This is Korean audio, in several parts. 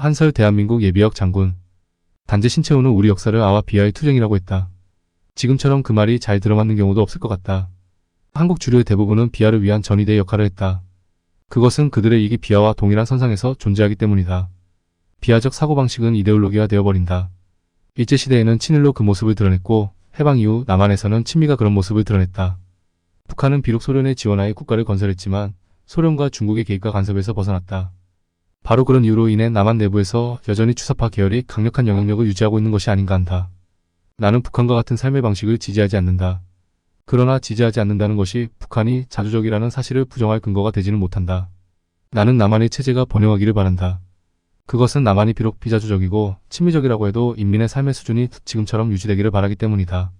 한설 대한민국 예비역 장군. 단지 신채호는 우리 역사를 아와 비하의 투쟁이라고 했다. 지금처럼 그 말이 잘 들어맞는 경우도 없을 것 같다. 한국 주류의 대부분은 비하를 위한 전위대의 역할을 했다. 그것은 그들의 이익이 비하와 동일한 선상에서 존재하기 때문이다. 비하적 사고방식은 이데올로기화 되어버린다. 일제시대에는 친일로 그 모습을 드러냈고 해방 이후 남한에서는 친미가 그런 모습을 드러냈다. 북한은 비록 소련의 지원하에 국가를 건설했지만 소련과 중국의 개입과 간섭에서 벗어났다. 바로 그런 이유로 인해 남한 내부에서 여전히 추사파 계열이 강력한 영향력을 유지하고 있는 것이 아닌가 한다. 나는 북한과 같은 삶의 방식을 지지하지 않는다. 그러나 지지하지 않는다는 것이 북한이 자주적이라는 사실을 부정할 근거가 되지는 못한다. 나는 남한의 체제가 번영하기를 바란다. 그것은 남한이 비록 비자주적이고 친미적이라고 해도 인민의 삶의 수준이 지금처럼 유지되기를 바라기 때문이다.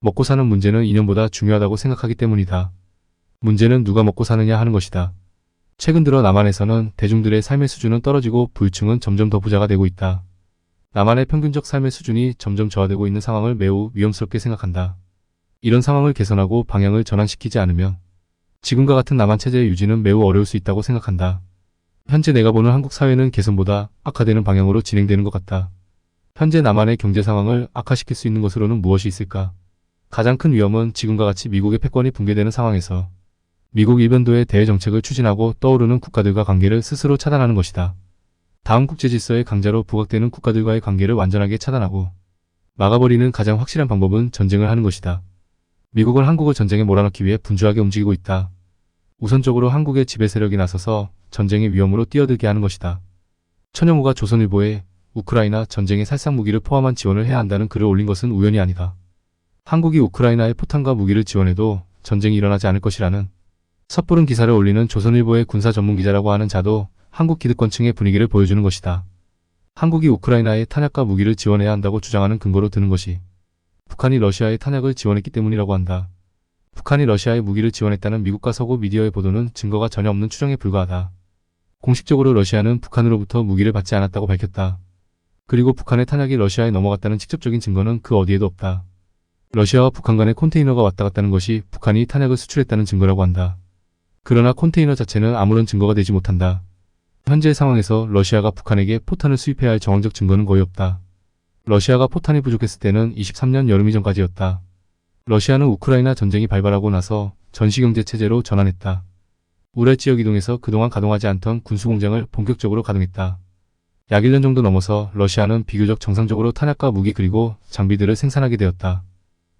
먹고 사는 문제는 이념보다 중요하다고 생각하기 때문이다. 문제는 누가 먹고 사느냐 하는 것이다. 최근 들어 남한에서는 대중들의 삶의 수준은 떨어지고 부유층은 점점 더 부자가 되고 있다. 남한의 평균적 삶의 수준이 점점 저하되고 있는 상황을 매우 위험스럽게 생각한다. 이런 상황을 개선하고 방향을 전환시키지 않으면 지금과 같은 남한 체제의 유지는 매우 어려울 수 있다고 생각한다. 현재 내가 보는 한국 사회는 개선보다 악화되는 방향으로 진행되는 것 같다. 현재 남한의 경제 상황을 악화시킬 수 있는 것으로는 무엇이 있을까? 가장 큰 위험은 지금과 같이 미국의 패권이 붕괴되는 상황에서 미국 일변도의 대외 정책을 추진하고 떠오르는 국가들과 관계를 스스로 차단하는 것이다. 다음 국제질서의 강자로 부각되는 국가들과의 관계를 완전하게 차단하고 막아버리는 가장 확실한 방법은 전쟁을 하는 것이다. 미국은 한국을 전쟁에 몰아넣기 위해 분주하게 움직이고 있다. 우선적으로 한국의 지배 세력이 나서서 전쟁의 위험으로 뛰어들게 하는 것이다. 천영호가 조선일보에 우크라이나 전쟁에 살상 무기를 포함한 지원을 해야 한다는 글을 올린 것은 우연이 아니다. 한국이 우크라이나에 포탄과 무기를 지원해도 전쟁이 일어나지 않을 것이라는 섣부른 기사를 올리는 조선일보의 군사 전문 기자라고 하는 자도 한국 기득권층의 분위기를 보여주는 것이다. 한국이 우크라이나에 탄약과 무기를 지원해야 한다고 주장하는 근거로 드는 것이 북한이 러시아에 탄약을 지원했기 때문이라고 한다. 북한이 러시아에 무기를 지원했다는 미국과 서구 미디어의 보도는 증거가 전혀 없는 추정에 불과하다. 공식적으로 러시아는 북한으로부터 무기를 받지 않았다고 밝혔다. 그리고 북한의 탄약이 러시아에 넘어갔다는 직접적인 증거는 그 어디에도 없다. 러시아와 북한 간에 컨테이너가 왔다 갔다는 것이 북한이 탄약을 수출했다는 증거라고 한다. 그러나 컨테이너 자체는 아무런 증거가 되지 못한다. 현재의 상황에서 러시아가 북한에게 포탄을 수입해야 할 정황적 증거는 거의 없다. 러시아가 포탄이 부족했을 때는 23년 여름 이전까지였다. 러시아는 우크라이나 전쟁이 발발하고 나서 전시경제 체제로 전환했다. 우랄 지역 이동에서 그동안 가동하지 않던 군수공장을 본격적으로 가동했다. 약 1년 정도 넘어서 러시아는 비교적 정상적으로 탄약과 무기 그리고 장비들을 생산하게 되었다.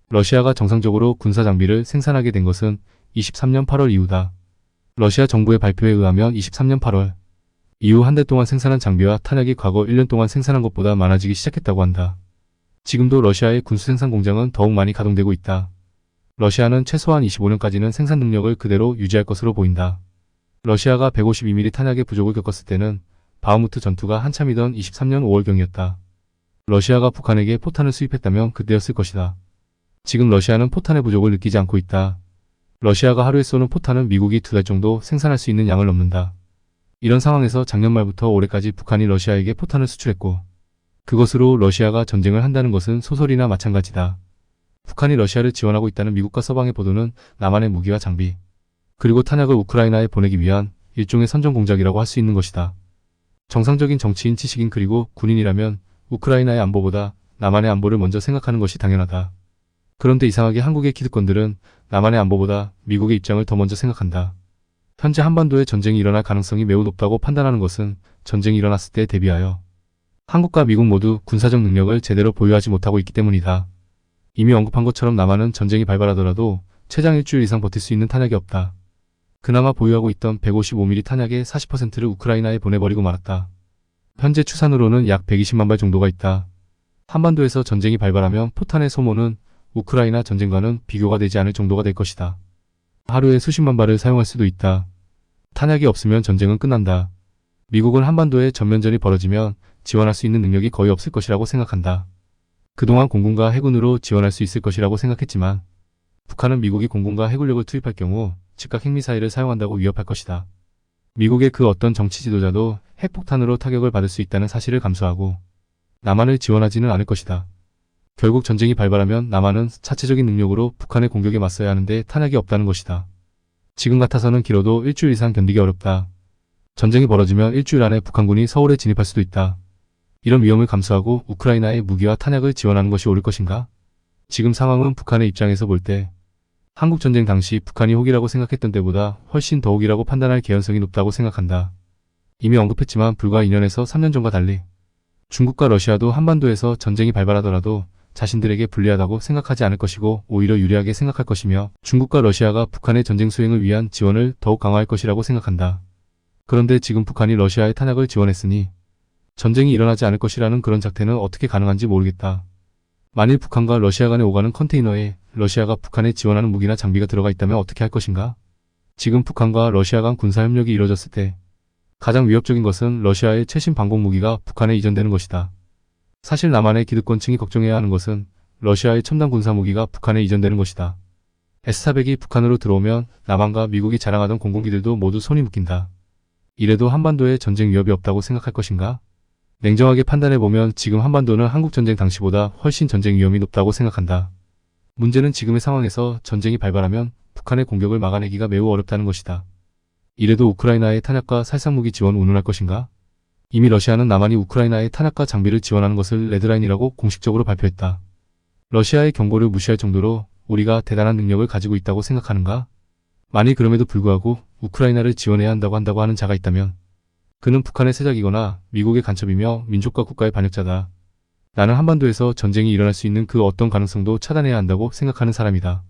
러시아가 정상적으로 군사 장비를 생산하게 된 것은 23년 8월 이후다. 러시아 정부의 발표에 의하면 23년 8월 이후 한 달 동안 생산한 장비와 탄약이 과거 1년 동안 생산한 것보다 많아지기 시작했다고 한다. 지금도 러시아의 군수 생산 공장은 더욱 많이 가동되고 있다. 러시아는 최소한 25년까지는 생산 능력을 그대로 유지할 것으로 보인다. 러시아가 152mm 탄약의 부족을 겪었을 때는 바흐무트 전투가 한참이던 23년 5월경이었다. 러시아가 북한에게 포탄을 수입했다면 그때였을 것이다. 지금 러시아는 포탄의 부족을 느끼지 않고 있다. 러시아가 하루에 쏘는 포탄은 미국이 2달 정도 생산할 수 있는 양을 넘는다. 이런 상황에서 작년 말부터 올해까지 북한이 러시아에게 포탄을 수출했고 그것으로 러시아가 전쟁을 한다는 것은 소설이나 마찬가지다. 북한이 러시아를 지원하고 있다는 미국과 서방의 보도는 남한의 무기와 장비 그리고 탄약을 우크라이나에 보내기 위한 일종의 선전 공작이라고 할 수 있는 것이다. 정상적인 정치인 지식인 그리고 군인이라면 우크라이나의 안보보다 남한의 안보를 먼저 생각하는 것이 당연하다. 그런데 이상하게 한국의 기득권들은 남한의 안보보다 미국의 입장을 더 먼저 생각한다. 현재 한반도에 전쟁이 일어날 가능성이 매우 높다고 판단하는 것은 전쟁이 일어났을 때에 대비하여 한국과 미국 모두 군사적 능력을 제대로 보유하지 못하고 있기 때문이다. 이미 언급한 것처럼 남한은 전쟁이 발발하더라도 최장 일주일 이상 버틸 수 있는 탄약이 없다. 그나마 보유하고 있던 155mm 탄약의 40%를 우크라이나에 보내버리고 말았다. 현재 추산으로는 약 120만 발 정도가 있다. 한반도에서 전쟁이 발발하면 포탄의 소모는 우크라이나 전쟁과는 비교가 되지 않을 정도가 될 것이다. 하루에 수십만 발을 사용할 수도 있다. 탄약이 없으면 전쟁은 끝난다. 미국은 한반도에 전면전이 벌어지면 지원할 수 있는 능력이 거의 없을 것이라고 생각한다. 그동안 공군과 해군으로 지원할 수 있을 것이라고 생각했지만 북한은 미국이 공군과 해군력을 투입할 경우 즉각 핵미사일을 사용한다고 위협할 것이다. 미국의 그 어떤 정치 지도자도 핵폭탄으로 타격을 받을 수 있다는 사실을 감수하고 남한을 지원하지는 않을 것이다. 결국 전쟁이 발발하면 남한은 자체적인 능력으로 북한의 공격에 맞서야 하는데 탄약이 없다는 것이다. 지금 같아서는 길어도 일주일 이상 견디기 어렵다. 전쟁이 벌어지면 일주일 안에 북한군이 서울에 진입할 수도 있다. 이런 위험을 감수하고 우크라이나에 무기와 탄약을 지원하는 것이 옳을 것인가? 지금 상황은 북한의 입장에서 볼 때 한국전쟁 당시 북한이 혹이라고 생각했던 때보다 훨씬 더 혹이라고 판단할 개연성이 높다고 생각한다. 이미 언급했지만 불과 2년에서 3년 전과 달리 중국과 러시아도 한반도에서 전쟁이 발발하더라도 자신들에게 불리하다고 생각하지 않을 것이고 오히려 유리하게 생각할 것이며 중국과 러시아가 북한의 전쟁 수행을 위한 지원을 더욱 강화할 것이라고 생각한다. 그런데 지금 북한이 러시아의 탄약을 지원했으니 전쟁이 일어나지 않을 것이라는 그런 작태는 어떻게 가능한지 모르겠다. 만일 북한과 러시아 간에 오가는 컨테이너에 러시아가 북한에 지원하는 무기나 장비가 들어가 있다면 어떻게 할 것인가? 지금 북한과 러시아 간 군사협력이 이루어졌을 때 가장 위협적인 것은 러시아의 최신 방공 무기가 북한에 이전되는 것이다. 사실 남한의 기득권층이 걱정해야 하는 것은 러시아의 첨단 군사 무기가 북한에 이전되는 것이다. S-400이 북한으로 들어오면 남한과 미국이 자랑하던 공군기들도 모두 손이 묶인다. 이래도 한반도에 전쟁 위협이 없다고 생각할 것인가? 냉정하게 판단해보면 지금 한반도는 한국전쟁 당시보다 훨씬 전쟁 위험이 높다고 생각한다. 문제는 지금의 상황에서 전쟁이 발발하면 북한의 공격을 막아내기가 매우 어렵다는 것이다. 이래도 우크라이나의 탄약과 살상무기 지원 운운할 것인가? 이미 러시아는 남한이 우크라이나의 탄약과 장비를 지원하는 것을 레드라인이라고 공식적으로 발표했다. 러시아의 경고를 무시할 정도로 우리가 대단한 능력을 가지고 있다고 생각하는가? 만일 그럼에도 불구하고 우크라이나를 지원해야 한다고 하는 자가 있다면 그는 북한의 세작이거나 미국의 간첩이며 민족과 국가의 반역자다. 나는 한반도에서 전쟁이 일어날 수 있는 그 어떤 가능성도 차단해야 한다고 생각하는 사람이다.